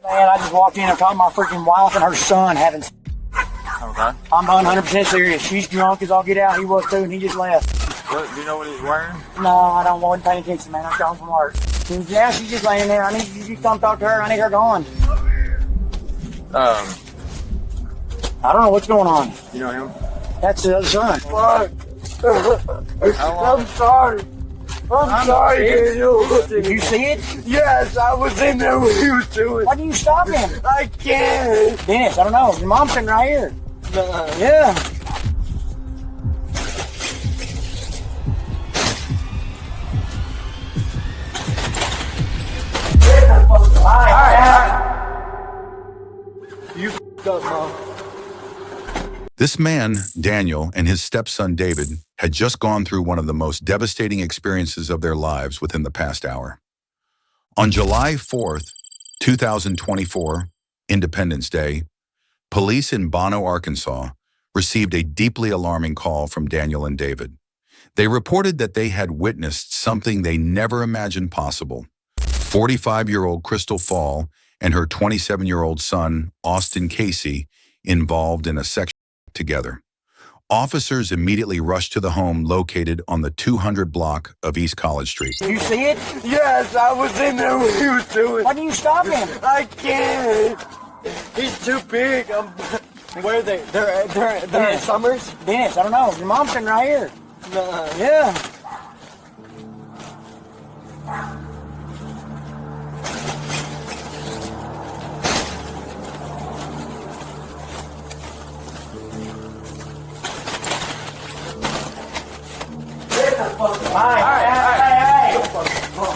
Man, I just walked in and caught my freaking wife and her son having. Okay. I'm 100% serious. She's drunk as all get out. He was too, and he just left. What, do you know what he's wearing? No, I don't want to pay attention, man. I'm gone from work. Yeah, she's just laying there. I need you to come talk to her. I need her gone. I don't know what's going on. You know him? That's the other son. Fuck. I'm sorry. I'm sorry, Daniel. Did you see it? Yes, I was in there when he was doing it. Why didn't you stop him? I can't. Dennis, I don't know. Your mom's sitting right here. Yeah. You f***ed up, Mom. This man, Daniel, and his stepson, David, had just gone through one of the most devastating experiences of their lives within the past hour. On July 4th, 2024, Independence Day, police in Bono, Arkansas, received a deeply alarming call from Daniel and David. They reported that they had witnessed something they never imagined possible. 45-year-old Crystal Fall and her 27-year-old son, Austin Casey, involved in a sexual act together. Officers immediately rushed to the home located on the 200 block of East College Street. Did you see it? Yes, I was in there when he was doing it. Why didn't you stop him? I can't. He's too big. Where are they? They're in Summers? Dennis, I don't know. Your mom's sitting right here. Yeah.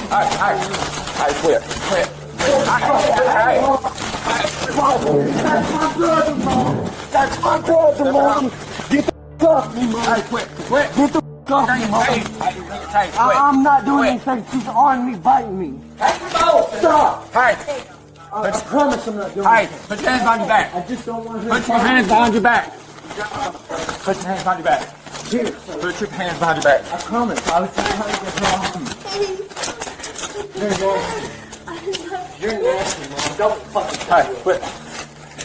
Hey, quit. That's my brother, Mom. Get the f*** off me, Mom. Hey, quit. Get the f*** off me, Mom. I'm not doing anything. She's on me, biting me. Stop. Hey, I promise I'm not doing anything. put your hands behind your back. I just don't want to. Put your hands behind your back. Put your hands behind your back. Here, Put your hands behind your back. I promise. I was just trying to get her off me. You're nasty, Mom. Don't fucking. Hey, quit.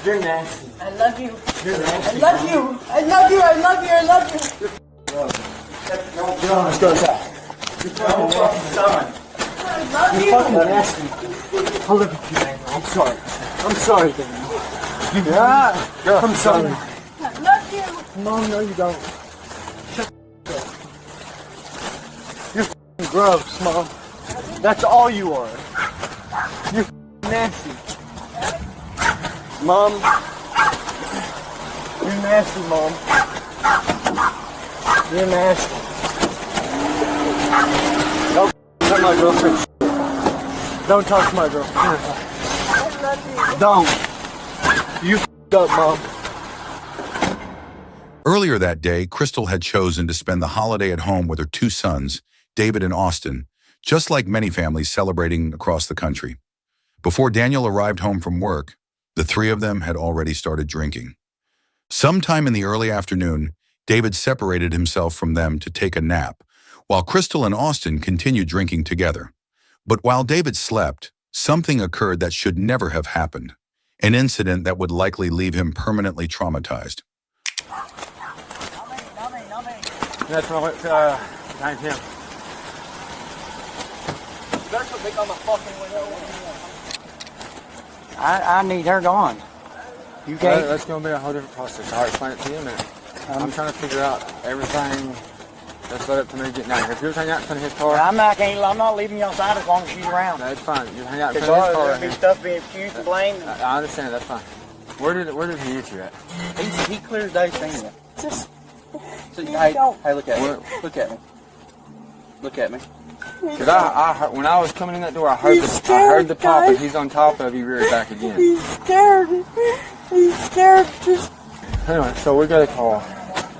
You're nasty. I love you. You're nasty. I love you. I love you. I love you. I love you. Get on, let's go inside. You're fucking nasty. I love You're you. fucking nasty. I'll look at you, Daniel. I'm sorry. I'm sorry, Daniel. I'm sorry. I love you. Mom, no, you don't. You're f***ing gross, Mom. That's all you are. You're f***ing nasty. Mom. You're nasty, Mom. You're nasty. Don't touch my girlfriend. Don't talk to my girlfriend. I love you. Don't. You f***ed up, Mom. Earlier that day, Crystal had chosen to spend the holiday at home with her two sons, David and Austin, just like many families celebrating across the country. Before Daniel arrived home from work, the three of them had already started drinking. Sometime in the early afternoon, David separated himself from them to take a nap, while Crystal and Austin continued drinking together. But while David slept, something occurred that should never have happened, an incident that would likely leave him permanently traumatized. That's when I went behind him. I need her gone. You can't. That's going to be a whole different process. I'll explain it to you in a minute. I'm trying to figure out everything that's led up to me getting out here. If you hang out in front of his car, I'm not leaving you outside as long as she's around. that's fine. You hang out in front of his car. There'll be stuff being accused and blamed. I understand. That's fine. Where did he hit you at? He clear as day saying that. Just So, Please hey, don't. hey, look at Where- me. Look at me. Look at me. Because I heard, when I was coming in that door, I heard He's I scared, heard the pop, and guys. he's on top of you, rear back again. he's scared. He's scared. Just Anyway, so we got a call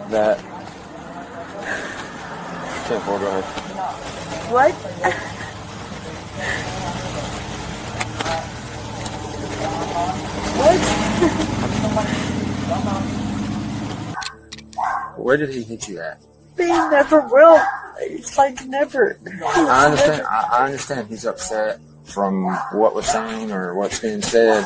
that. 10-4, go ahead. what? Where did he hit you at? He never will. It's like never. I understand. I understand he's upset. from what was saying or what's being said.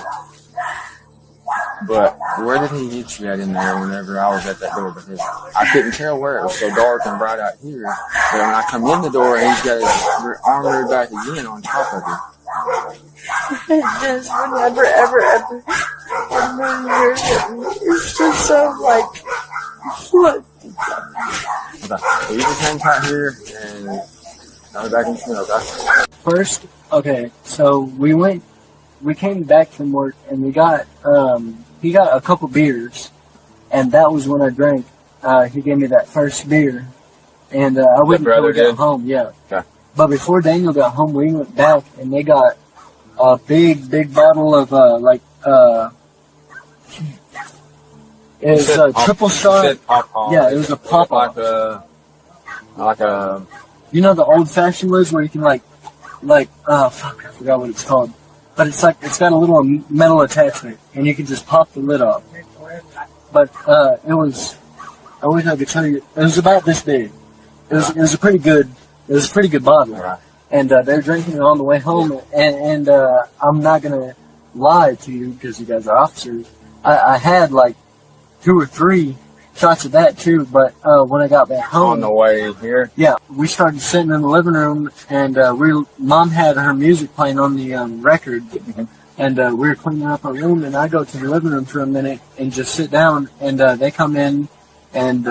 But where did he get you at in there whenever I was at that door? Because I couldn't tell where it was so dark and bright out here. But when I come in the door, he's got his arm reared back again on top of it. Just whenever, ever, it's just so like, what? Okay. So you just hang tight here and I'll be back in a minute, okay? First, okay, so we came back from work and we got, he got a couple beers, and that was when I drank. He gave me that first beer, and I went until we got home, yeah. Okay. But before Daniel got home, we went back and they got a big bottle of, it was a triple shot. Yeah, it was a pop like a, you know the old fashioned lids where you can fuck, I forgot what it's called. But it's like, it's got a little metal attachment, and you can just pop the lid off. But, it was, I wish I could tell you, it was about this big. It was a pretty good bottle. And, they're drinking it on the way home, and I'm not gonna lie to you, because you guys are officers. I had like 2 or 3 shots of that too, but, when I got back home. On the way here? Yeah, we started sitting in the living room, and Mom had her music playing on the record, and we were cleaning up our room, and I go to the living room for a minute and just sit down, and they come in, and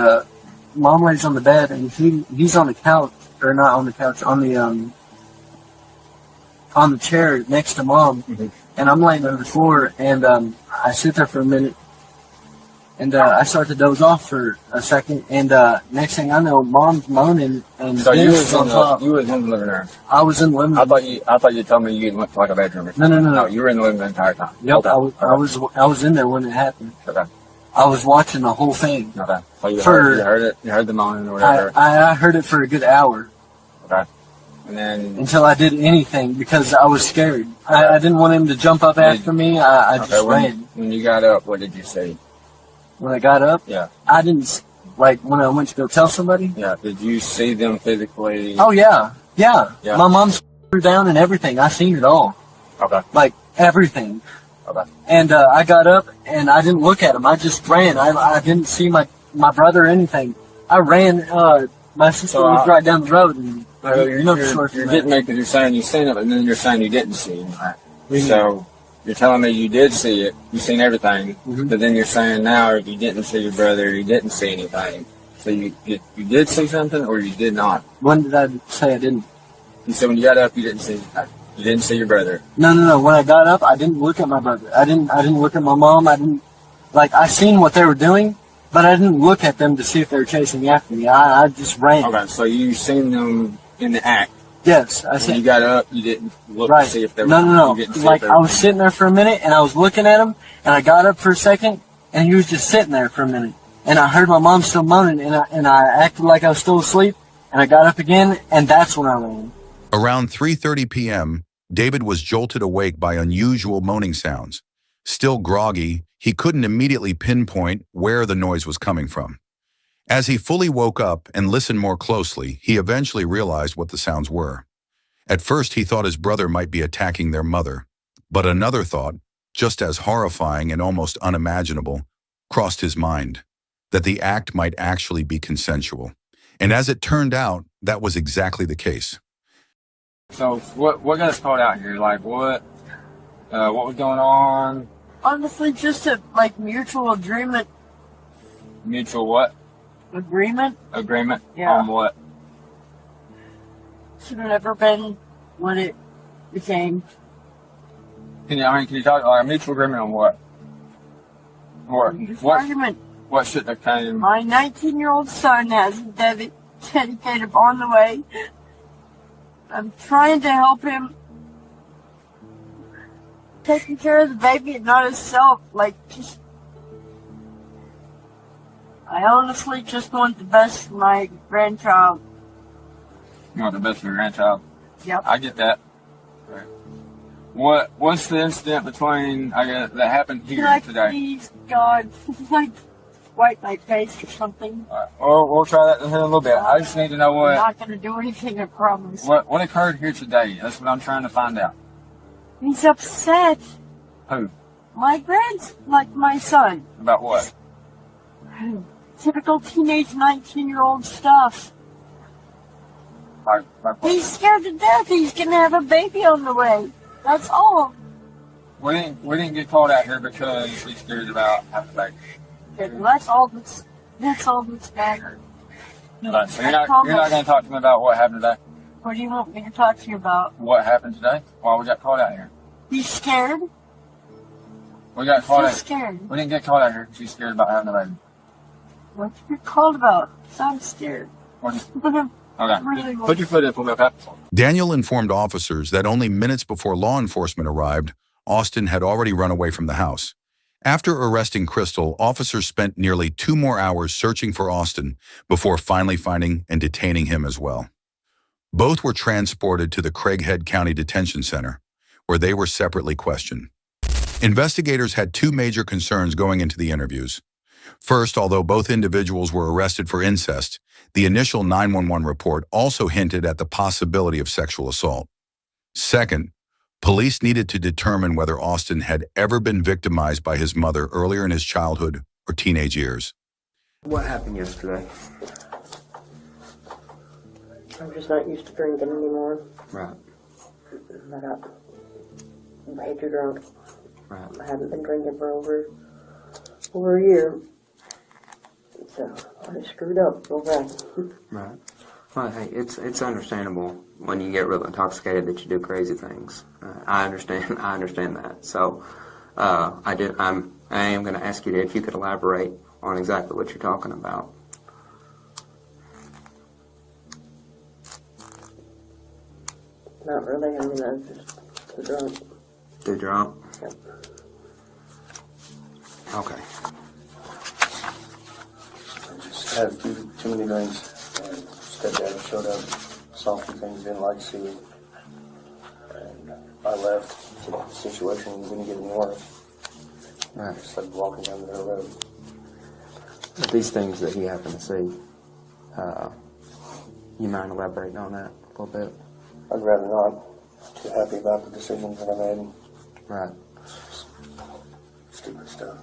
Mom lays on the bed, and he's on the couch, or not on the couch, on the chair next to Mom, and I'm laying on the floor, and I sit there for a minute. And I start to doze off for a second, and next thing I know, Mom's moaning, and so you was on top. You was in the living room. I was in the living room. I thought you told me you went to like a bedroom. Or something. No. You were in the living room the entire time. Yep, I was in there when it happened. Okay. I was watching the whole thing. Okay. So you heard it. You heard the moaning or whatever. I heard it for a good hour. Okay. And then until I did anything because I was scared. I didn't want him to jump up after me. I just ran. When you got up, what did you say? When I got up, yeah, I didn't, like, when I went to go tell somebody. Yeah, did you see them physically? Oh, yeah. My mom threw down and everything. I seen it all. Okay. Like, everything. Okay. And I got up, and I didn't look at him. I just ran. I didn't see my brother or anything. I ran. My sister was right down the road. And, you're getting me because you're saying you seen it, and then you're saying you didn't see it. Right? So you're telling me you did see it, you seen everything, but then you're saying now you didn't see your brother, you didn't see anything. So you did see something, or you did not? When did I say I didn't? You said when you got up, you didn't see anything. You didn't see your brother. No. When I got up, I didn't look at my brother. I didn't look at my mom. I seen what they were doing, but I didn't look at them to see if they were chasing after me. I just ran. Okay, so you seen them in the act. Yes, I said. You got up, you didn't look to see if they were. No. Like, I was sitting there for a minute, and I was looking at him, and I got up for a second, and he was just sitting there for a minute. And I heard my mom still moaning, and I acted like I was still asleep, and I got up again, and that's when I ran. Around 3:30 p.m., David was jolted awake by unusual moaning sounds. Still groggy, he couldn't immediately pinpoint where the noise was coming from. As he fully woke up and listened more closely, he eventually realized what the sounds were. At first, he thought his brother might be attacking their mother, but another thought, just as horrifying and almost unimaginable, crossed his mind, that the act might actually be consensual. And as it turned out, that was exactly the case. So what got us called out here? Like what was going on? Honestly, just a mutual agreement. Mutual what? Agreement. Agreement? Yeah. On what? Should have never been what it became. Can you talk like a mutual agreement on what? What argument? What should have came? My 19-year-old son has a dedicated on the way. I'm trying to help him taking care of the baby and not himself. I honestly just want the best for my grandchild. You want the best for your grandchild? Yep. I get that. Right. What's the incident between that happened here today? Please, God, wipe my face or something. All right. Well, we'll try that in a little bit. I just need to know what. I'm not going to do anything, I promise. What occurred here today? That's what I'm trying to find out. He's upset. Who? Like my son. About what? Typical teenage 19-year-old stuff. Like what? He's scared to death. He's gonna have a baby on the way. That's all. We didn't get called out here because he's scared about having a baby. That's all that's mattered. So you're not going to talk to me about what happened today? What do you want me to talk to you about? What happened today? Why we got called out here? He's scared? We got called out. Scared. We didn't get called out here because he's scared about having a baby. What you called about? So I'm scared. Okay. Really Put your foot in for me, okay? Daniel informed officers that only minutes before law enforcement arrived, Austin had already run away from the house. After arresting Crystal, officers spent nearly 2 more hours searching for Austin before finally finding and detaining him as well. Both were transported to the Craighead County Detention Center, where they were separately questioned. Investigators had 2 major concerns going into the interviews. First, although both individuals were arrested for incest, the initial 911 report also hinted at the possibility of sexual assault. Second, police needed to determine whether Austin had ever been victimized by his mother earlier in his childhood or teenage years. What happened yesterday? I'm just not used to drinking anymore. Right. I got way too drunk. Right. I haven't been drinking for over a year. So I just screwed up real bad. Right. Well, hey, it's understandable when you get real intoxicated that you do crazy things. I understand. I understand that. So, I am going to ask you if you could elaborate on exactly what you're talking about. Not really. I mean, I was just too drunk. Too drunk? Yep. Okay. I just had too many drinks, and stepdad showed up, saw some things didn't like to see, and I left. The situation was going to get any worse. Right. Just like walking down the road. But these things that he happened to see, you mind elaborating on that a little bit? I'd rather not. Too happy about the decisions that I made. Right. Stupid stuff.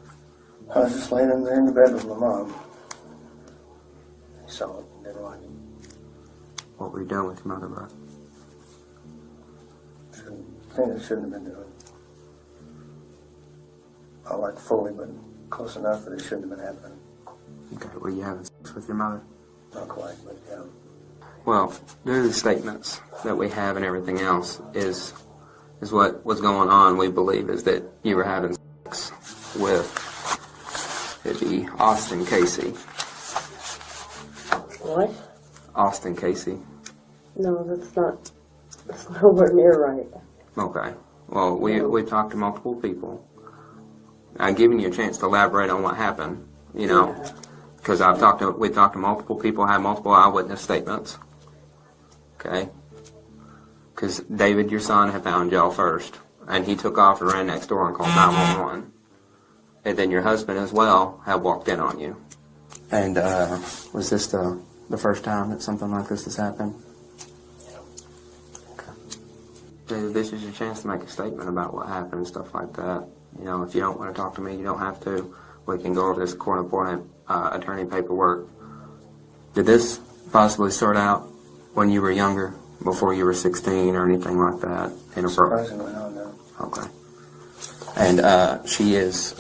I was just laying in there in the bed with my mom. He saw it and didn't like it. What were you doing with your mother, bro? Things I shouldn't have been doing. Not like fully, but close enough that it shouldn't have been happening. Okay, were you having sex with your mother? Not quite, but yeah. Well, due to the statements that we have and everything else is what was going on, we believe, is that you were having sex with, it'd be Austin Casey. What? Austin Casey. No, that's nowhere near right. Okay. Well, we've talked to multiple people. I've given you a chance to elaborate on what happened, you know, because we've talked to multiple people, had multiple eyewitness statements. Okay? Because David, your son, had found y'all first, and he took off and ran next door and called 911. And then your husband as well had walked in on you. And was this the first time that something like this has happened? Okay. David, this is your chance to make a statement about what happened and stuff like that. You know, if you don't want to talk to me, you don't have to. We can go over this court-appointed attorney paperwork. Did this possibly start out when you were younger, before you were 16 or anything like that? Surprisingly, no. Okay. And she is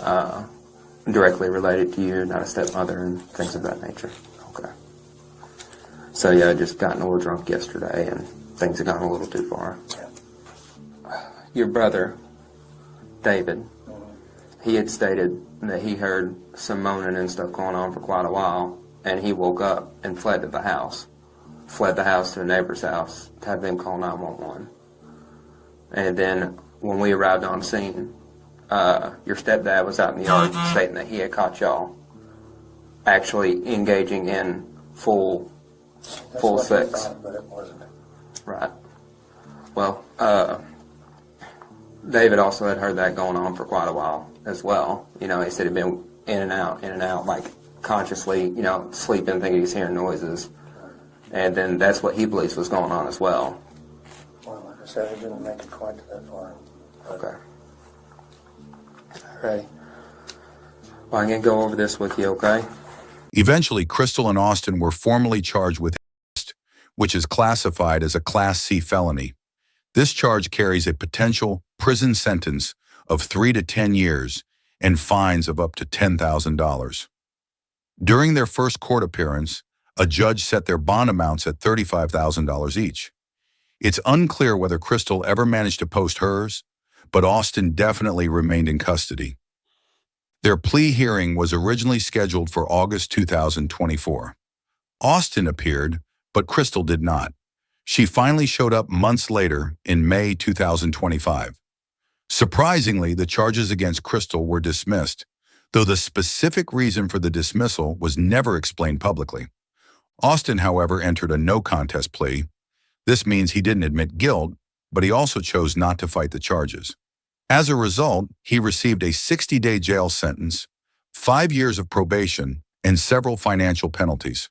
directly related to you, not a stepmother and things of that nature? Okay. So yeah, just gotten a little drunk yesterday and things have gone a little too far. Yeah. Your brother, David, he had stated that he heard some moaning and stuff going on for quite a while, and he woke up and fled the house to a neighbor's house to have them call 911. And then when we arrived on scene, your stepdad was out in the yard stating that he had caught y'all actually engaging in full sex. Thought, but it wasn't. Right. Well, David also had heard that going on for quite a while as well. You know, he said he'd been in and out, like consciously, you know, sleeping, thinking he's hearing noises. And then that's what he believes was going on as well. Well, like I said, I didn't make it quite to that far. I Okay. Alrighty. Well, I'm going to go over this with you, okay? Eventually, Crystal and Austin were formally charged with incest, which is classified as a Class C felony. This charge carries a potential prison sentence of 3 to 10 years and fines of up to $10,000. During their first court appearance, a judge set their bond amounts at $35,000 each. It's unclear whether Crystal ever managed to post hers, but Austin definitely remained in custody. Their plea hearing was originally scheduled for August 2024. Austin appeared, but Crystal did not. She finally showed up months later in May 2025. Surprisingly, the charges against Crystal were dismissed, though the specific reason for the dismissal was never explained publicly. Austin, however, entered a no-contest plea. This means he didn't admit guilt, but he also chose not to fight the charges. As a result, he received a 60-day jail sentence, 5 years of probation, and several financial penalties.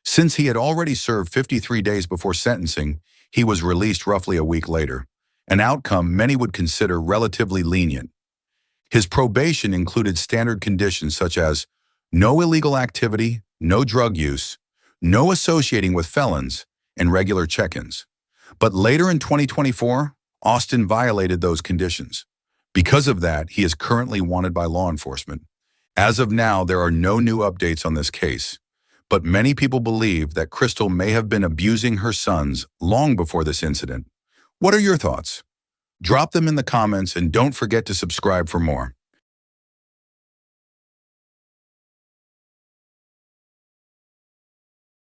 Since he had already served 53 days before sentencing, he was released roughly a week later, an outcome many would consider relatively lenient. His probation included standard conditions such as no illegal activity, no drug use, no associating with felons, and regular check-ins. But later in 2024, Austin violated those conditions. Because of that, he is currently wanted by law enforcement. As of now, there are no new updates on this case, but many people believe that Crystal may have been abusing her sons long before this incident. What are your thoughts? Drop them in the comments and don't forget to subscribe for more.